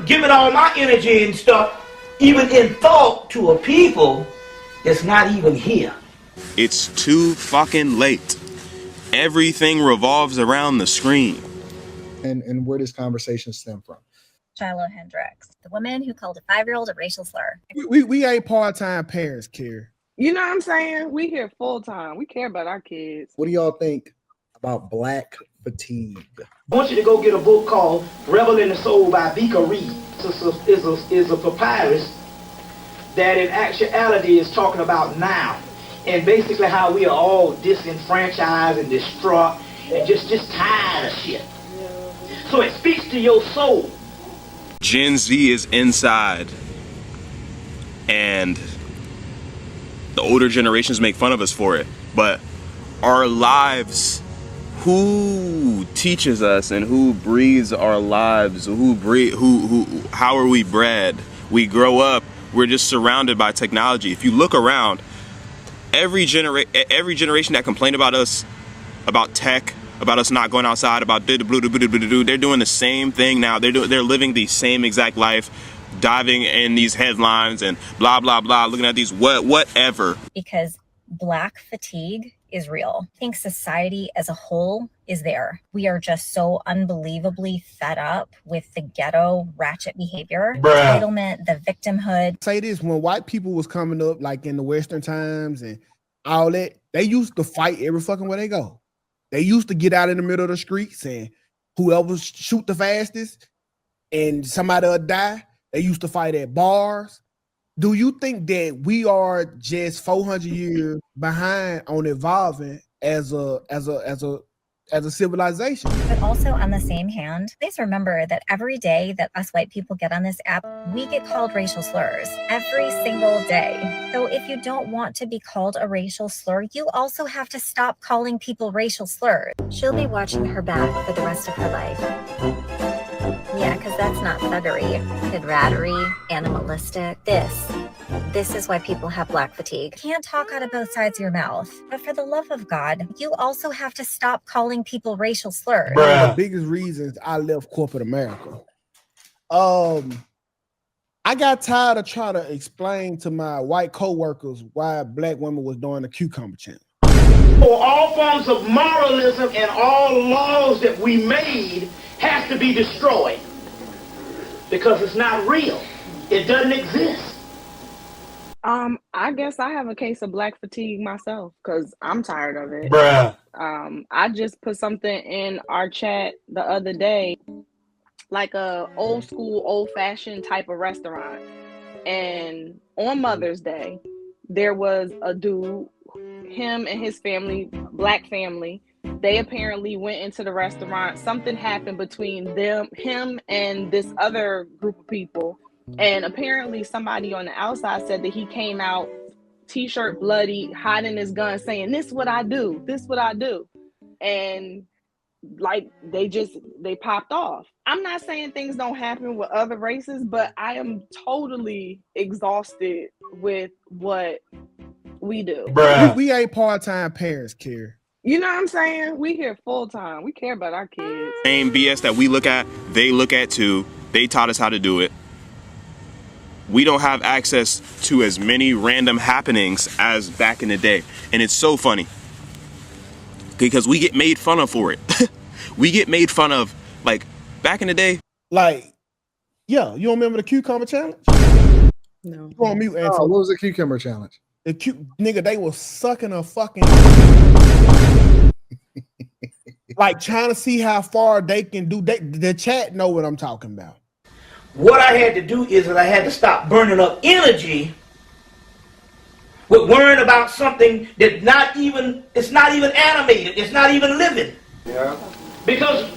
giving all my energy and stuff, even in thought to a people that's not even here. It's too fucking late. Everything revolves around the screen. And where does conversation stem from? Shiloh Hendricks, the woman who called a 5-year-old a racial slur. We ain't part-time parents, Kerry. You know what I'm saying? We here full time. We care about our kids. What do y'all think about black fatigue? I want you to go get a book called Rebel in the Soul by Vika Reed. It's a papyrus that in actuality is talking about now. And basically how we are all disenfranchised and distraught and just tired of shit. So it speaks to your soul. Gen Z is inside. And the older generations make fun of us for it. But our lives, who teaches us and who breathes our lives, how are we bred? We grow up, we're just surrounded by technology. If you look around, every generation that complained about us, about tech, about us not going outside, about they're doing the same thing now. They're living the same exact life, diving in these headlines and blah blah blah, looking at these whatever. Because black fatigue is real. I think society as a whole is there. We are just so unbelievably fed up with the ghetto ratchet behavior, entitlement, the victimhood. Say this, when white people was coming up, like in the Western times and all that, they used to fight every fucking where they go. They used to get out in the middle of the streets and whoever shoot the fastest and somebody will die. They used to fight at bars. Do you think that we are just 400 years behind on evolving as a civilization? But also on the same hand, please remember that every day that us white people get on this app, we get called racial slurs every single day. So if you don't want to be called a racial slur, you also have to stop calling people racial slurs. She'll be watching her back for the rest of her life. Yeah, because that's not thuggery, kidrattery, animalistic. This is why people have black fatigue. You can't talk out of both sides of your mouth. But for the love of God, you also have to stop calling people racial slurs. One of the biggest reasons I left corporate America. I got tired of trying to explain to my white coworkers why black women was doing the cucumber challenge. For all forms of moralism and all laws that we made has to be destroyed because it's not real. It doesn't exist. I guess I have a case of black fatigue myself because I'm tired of it. I just put something in our chat the other day, like a old school, old fashioned type of restaurant. And on Mother's Day, there was a dude, him and his family, black family. They apparently went into the restaurant. Something happened between him and this other group of people. And apparently somebody on the outside said that he came out t-shirt bloody, hiding his gun, saying, this what I do. And like they popped off. I'm not saying things don't happen with other races, but I am totally exhausted with what we do. We ain't part-time parents, Kerry. You know what I'm saying? We here full time. We care about our kids. Same BS that we look at, they look at too. They taught us how to do it. We don't have access to as many random happenings as back in the day. And it's so funny because we get made fun of for it. We get made fun of, like, back in the day. Like, yeah, you don't remember the cucumber challenge? No. Go on mute, Anthony. Oh, what was the cucumber challenge? Nigga, they was sucking a fucking like trying to see how far they can do. The chat know what I'm talking about. What I had to do is that I had to stop burning up energy with worrying about something that it's not even animated, it's not even living. Yeah. Because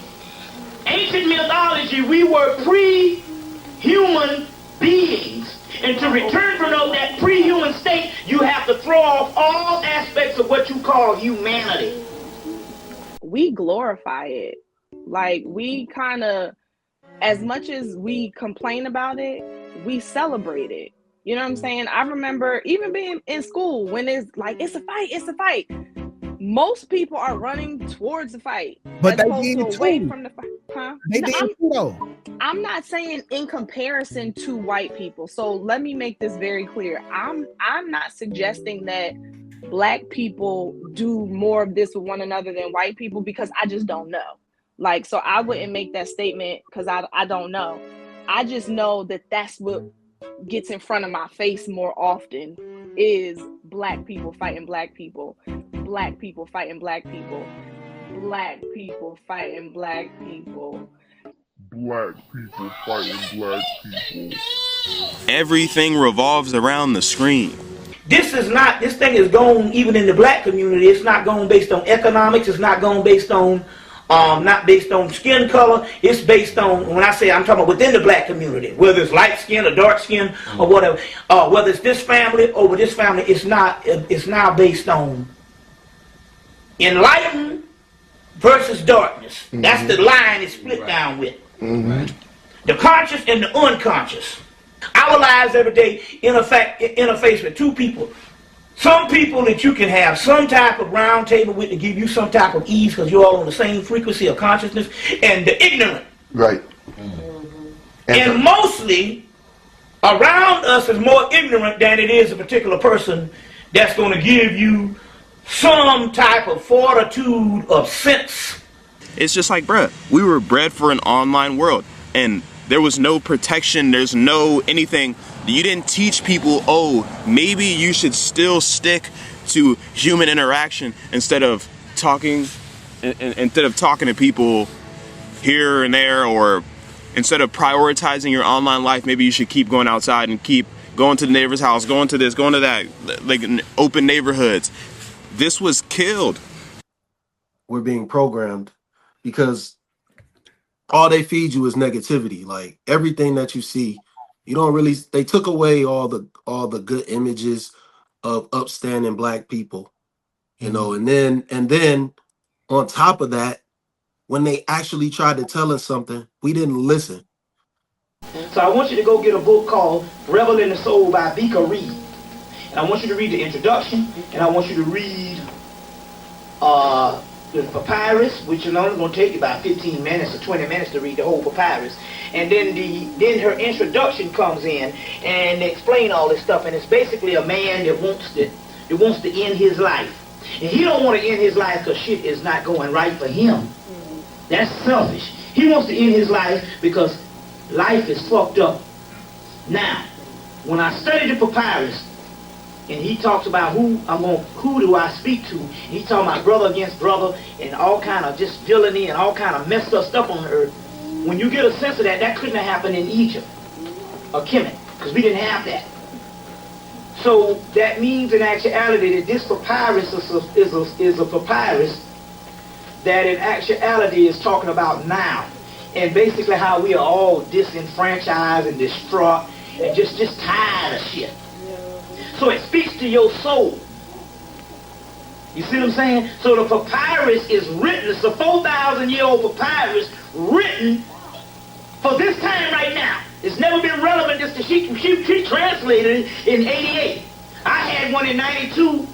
ancient mythology, we were pre-human beings. And to return from that pre-human state, you have to throw off all aspects of what you call humanity. We glorify it. Like, we kind of, as much as we complain about it, we celebrate it. You know what I'm saying? I remember even being in school when it's like, it's a fight. Most people are running towards the fight. But they get it away too. from the fight. They did too, though. I'm not saying in comparison to white people. So let me make this very clear. I'm not suggesting that Black people do more of this with one another than white people, because I just don't know. Like, so I wouldn't make that statement because I don't know. I just know that that's what gets in front of my face more often, is Black people fighting Black people, Black people fighting Black people, Black people fighting Black people, Black people fighting Black people. Everything revolves around the screen. This thing is going, even in the Black community, it's not going based on economics, it's not going based on not based on skin color. It's based on, when I say, I'm talking about within the Black community, whether it's light skin or dark skin or whatever, whether it's this family over this family. It's now based on enlightened versus darkness. That's the line it's split down with. The conscious and the unconscious. Our lives every day interface with two people. Some people that you can have some type of round table with to give you some type of ease because you're all on the same frequency of consciousness, and the ignorant. Right. And mostly around us is more ignorant than it is a particular person that's going to give you some type of fortitude of sense. It's just like, bruh, we were bred for an online world, and there was no protection, there's no anything. You didn't teach people, oh, maybe you should still stick to human interaction instead of talking to people here and there, or instead of prioritizing your online life, maybe you should keep going outside and keep going to the neighbor's house, going to this, going to that, like open neighborhoods. This was killed. We're being programmed because all they feed you is negativity. Like everything that you see, you don't really, they took away all the good images of upstanding Black people, you know, and then on top of that, when they actually tried to tell us something, we didn't listen. So I want you to go get a book called Rebel in the Soul by Vika Reed. And I want you to read the introduction, and I want you to read the papyrus, which is only going to take you about 15 minutes or 20 minutes to read the whole papyrus. And then her introduction comes in and they explain all this stuff. And it's basically a man that wants to end his life. And he don't want to end his life because shit is not going right for him. That's selfish. He wants to end his life because life is fucked up. Now, when I studied the papyrus, and he talks about who do I speak to, and he talking about brother against brother and all kind of just villainy and all kind of messed up stuff on the earth. When you get a sense of that, that couldn't have happened in Egypt or Kemet, because we didn't have that. So that means in actuality that this papyrus is a papyrus that in actuality is talking about now, and basically how we are all disenfranchised and distraught and just tired of shit. So it speaks to your soul. You see what I'm saying? So the papyrus is written, it's a 4,000-year-old papyrus written for this time right now. It's never been relevant. She translated it in 88. I had one in 92, and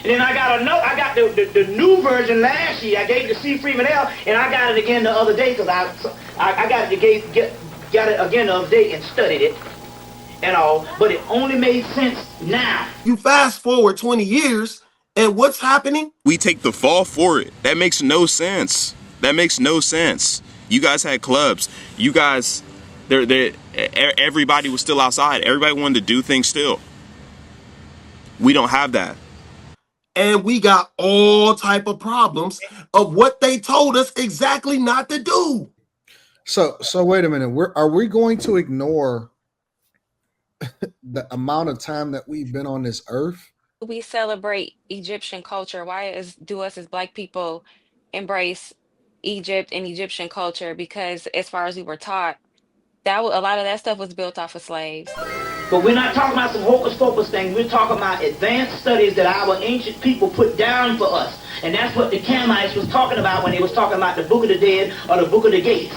then I got the new version last year. I gave it to C. Freeman L, and I got it again the other day because I got it again the other day and studied it. And all, but it only made sense now. You fast forward 20 years, and what's happening? We take the fall for it. That makes no sense. That makes no sense. You guys had clubs. You guys, everybody was still outside. Everybody wanted to do things still. We don't have that. And we got all type of problems of what they told us exactly not to do. So wait a minute. Are we going to ignore the amount of time that we've been on this earth? We celebrate Egyptian culture. Why do us as Black people embrace Egypt and Egyptian culture? Because as far as we were taught, a lot of that stuff was built off of slaves. But we're not talking about some hocus pocus thing. We're talking about advanced studies that our ancient people put down for us. And that's what the Camites was talking about when they was talking about the Book of the Dead or the Book of the Gates.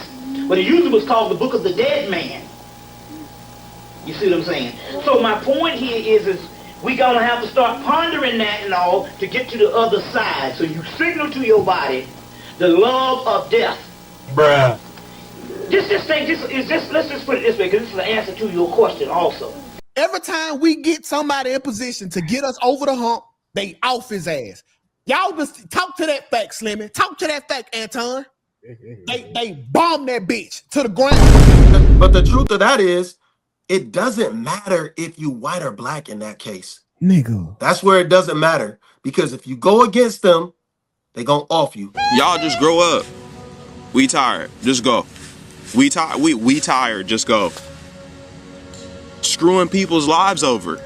But it usually was called the Book of the Dead Man. You see what I'm saying? So my point here is we're going to have to start pondering that and all to get to the other side. So you signal to your body the love of death. Bruh. Let's just put it this way, because this is the answer to your question also. Every time we get somebody in position to get us over the hump, they off his ass. Y'all just talk to that fact, Slimmy. Talk to that fact, Anton. They bomb that bitch to the ground. But the truth of that is, it doesn't matter if you white or black in that case. Nigga. That's where it doesn't matter. Because if you go against them, they gonna off you. Y'all just grow up. We tired. Just go. We tired. Just go. Screwing people's lives over.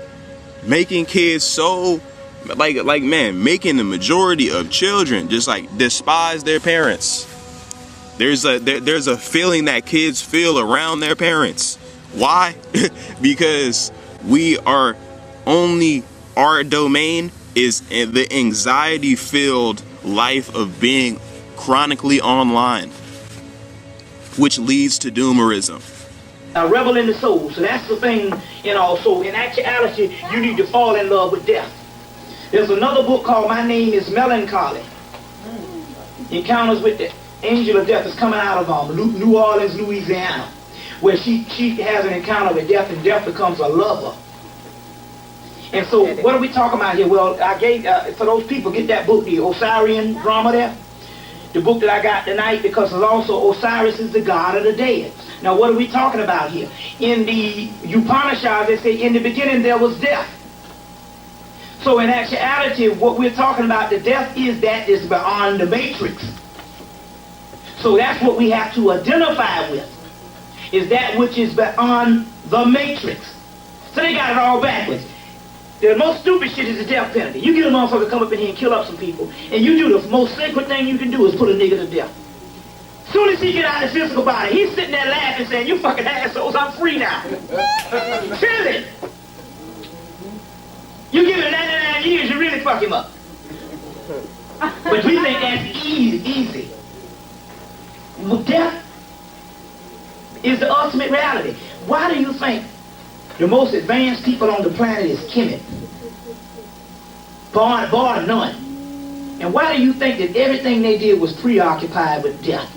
Making kids so like man, making the majority of children just like despise their parents. There's a feeling that kids feel around their parents. Why? Because our domain is the anxiety-filled life of being chronically online, which leads to doomerism. A rebel in the soul. So that's the thing, so in actuality, you need to fall in love with death. There's another book called My Name is Melancholy. Encounters with the Angel of Death is coming out of New Orleans, Louisiana, where she has an encounter with death, and death becomes a lover. And so what are we talking about here? Well, I gave, for those people, get that book, the Osirian drama there. The book that I got tonight, because it's also Osiris is the god of the dead. Now, what are we talking about here? In the Upanishads, they say, in the beginning there was death. So in actuality, what we're talking about, the death is that is beyond the matrix. So that's what we have to identify with, is that which is beyond the matrix. So they got it all backwards. The most stupid shit is the death penalty. You get a motherfucker come up in here and kill up some people, and you do the most sacred thing you can do is put a nigga to death. Soon as he get out of his physical body, he's sitting there laughing saying, you fucking assholes, I'm free now. Chilling. You give him 99 years, you really fuck him up. But we think that's easy. Well, death is the ultimate reality. Why do you think the most advanced people on the planet is Kemet? Bar none. And why do you think that everything they did was preoccupied with death?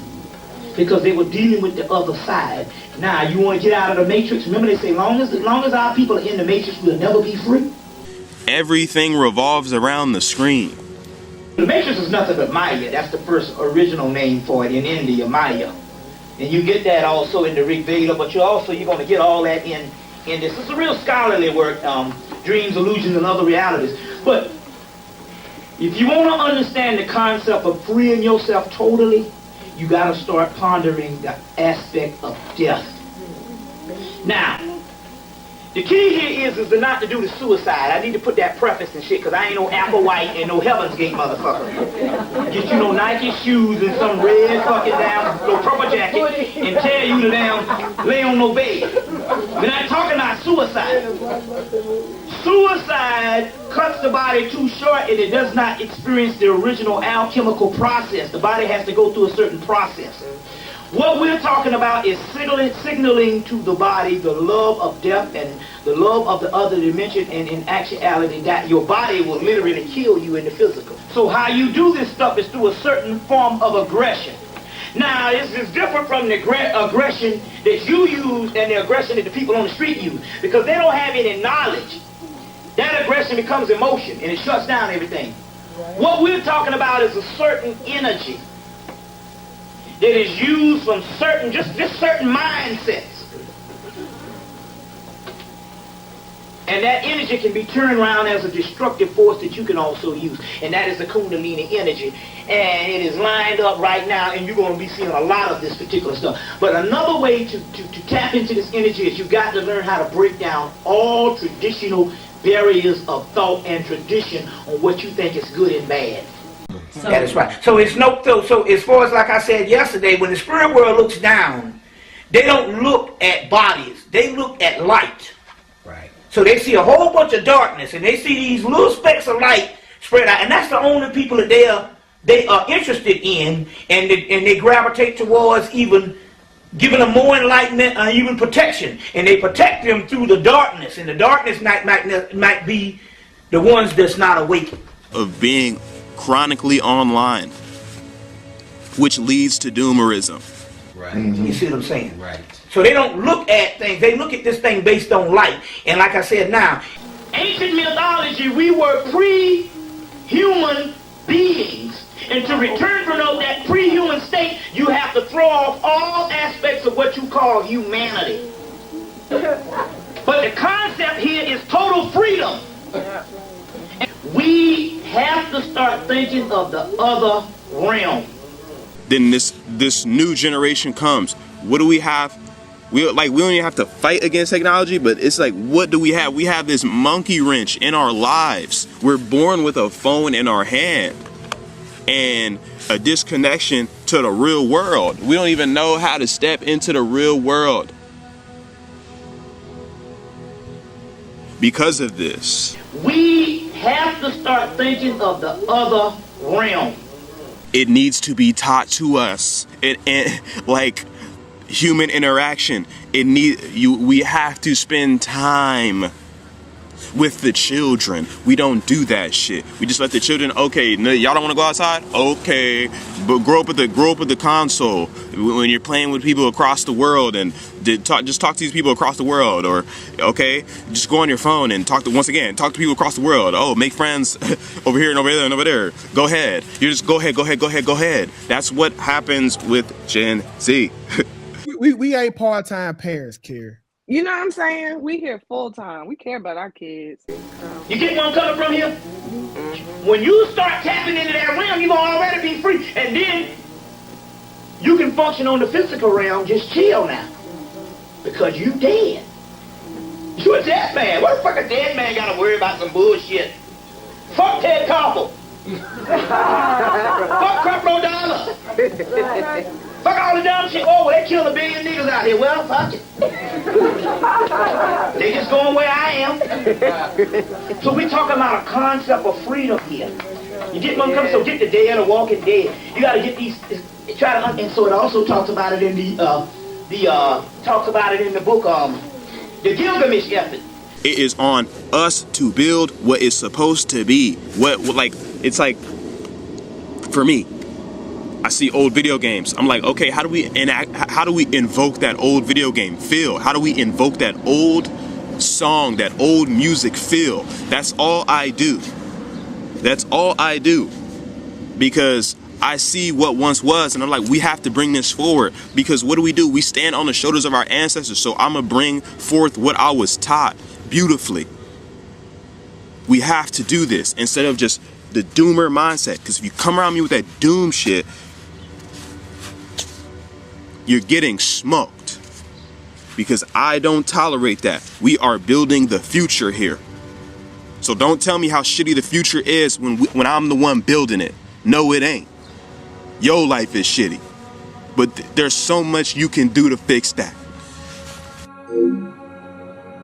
Because they were dealing with the other side. Now, you want to get out of the matrix? Remember they say, long as our people are in the matrix, we'll never be free. Everything revolves around the screen. The matrix is nothing but Maya. That's the first original name for it in India, Maya. And you get that also in the Rig Veda, but you're going to get all that in this. It's a real scholarly work, dreams, illusions, and other realities. But if you want to understand the concept of freeing yourself totally, you got to start pondering the aspect of death. Now, the key here is not to do the suicide. I need to put that preface and shit, because I ain't no Applewhite and no Heaven's Gate motherfucker. Get you no Nike shoes and some red fucking damn no purple jacket and tell you to damn lay on no bed. We're not talking about suicide. Suicide cuts the body too short and it does not experience the original alchemical process. The body has to go through a certain process. What we're talking about is signaling to the body the love of death and the love of the other dimension, and in actuality that your body will literally kill you in the physical. So how you do this stuff is through a certain form of aggression. Now, this is different from the aggression that you use and the aggression that the people on the street use, because they don't have any knowledge. That aggression becomes emotion and it shuts down everything. What we're talking about is a certain energy that is used from certain, just certain mindsets. And that energy can be turned around as a destructive force that you can also use. And that is the Kundalini energy. And it is lined up right now, and you're going to be seeing a lot of this particular stuff. But another way to tap into this energy is you've got to learn how to break down all traditional barriers of thought and tradition on what you think is good and bad. That is right. So it's so as far as, like I said yesterday, when the spirit world looks down, they don't look at bodies, they look at light. Right. So they see a whole bunch of darkness and they see these little specks of light spread out, and that's the only people that they are interested in, and they gravitate towards even giving them more enlightenment and even protection. And they protect them through the darkness, and the darkness might be the ones that's not awake. Of being chronically online, which leads to doomerism. Right. You see what I'm saying? Right. So they don't look at things, they look at this thing based on light. And like I said now, ancient mythology, we were pre-human beings. And to return from that pre-human state, you have to throw off all aspects of what you call humanity. But the concept here is total freedom. We have to start thinking of the other realm. Then this new generation comes. What do we have? We don't even have to fight against technology, but it's like, what do we have? We have this monkey wrench in our lives. We're born with a phone in our hand and a disconnection to the real world. We don't even know how to step into the real world because of this. We have to start thinking of the other realm. It needs to be taught to us. Like human interaction. We have to spend time with the children. We don't do that shit. We just let the children, okay, y'all don't want to go outside? Okay, but grow up with the console. When you're playing with people across the world and just talk to these people across the world, or okay, just go on your phone and talk to people across the world. Oh, make friends over here and over there and over there. Go ahead. You just go ahead. That's what happens with Gen Z. we ain't part-time parents, Kerry. You know what I'm saying? We here full time. We care about our kids. You get where I'm coming from here? When you start tapping into that realm, you're going to already be free. And then you can function on the physical realm, just chill now. Because you dead. You a dead man. What the fuck a dead man got to worry about some bullshit? Fuck Ted Koppel. Fuck Creflo Dollar. Fuck all the dumb shit. Oh, well, they killed 1 billion niggas out here. Well, fuck it. They just going where I am. So we talking about a concept of freedom here. You get one comes, so get the dead or walking dead. You got to get these. And so it also talks about it in the book, the Gilgamesh Epic. It is on us to build what is supposed to be. It's like, for me, I see old video games. I'm like, okay, how do we invoke that old video game feel? How do we invoke that old song, that old music feel? That's all I do. That's all I do. Because I see what once was, and I'm like, we have to bring this forward. Because what do? We stand on the shoulders of our ancestors. So I'm going to bring forth what I was taught beautifully. We have to do this instead of just the doomer mindset. Because if you come around me with that doom shit, you're getting smoked. Because I don't tolerate that. We are building the future here. So don't tell me how shitty the future is when I'm the one building it. No, it ain't. Your life is shitty. But there's so much you can do to fix that.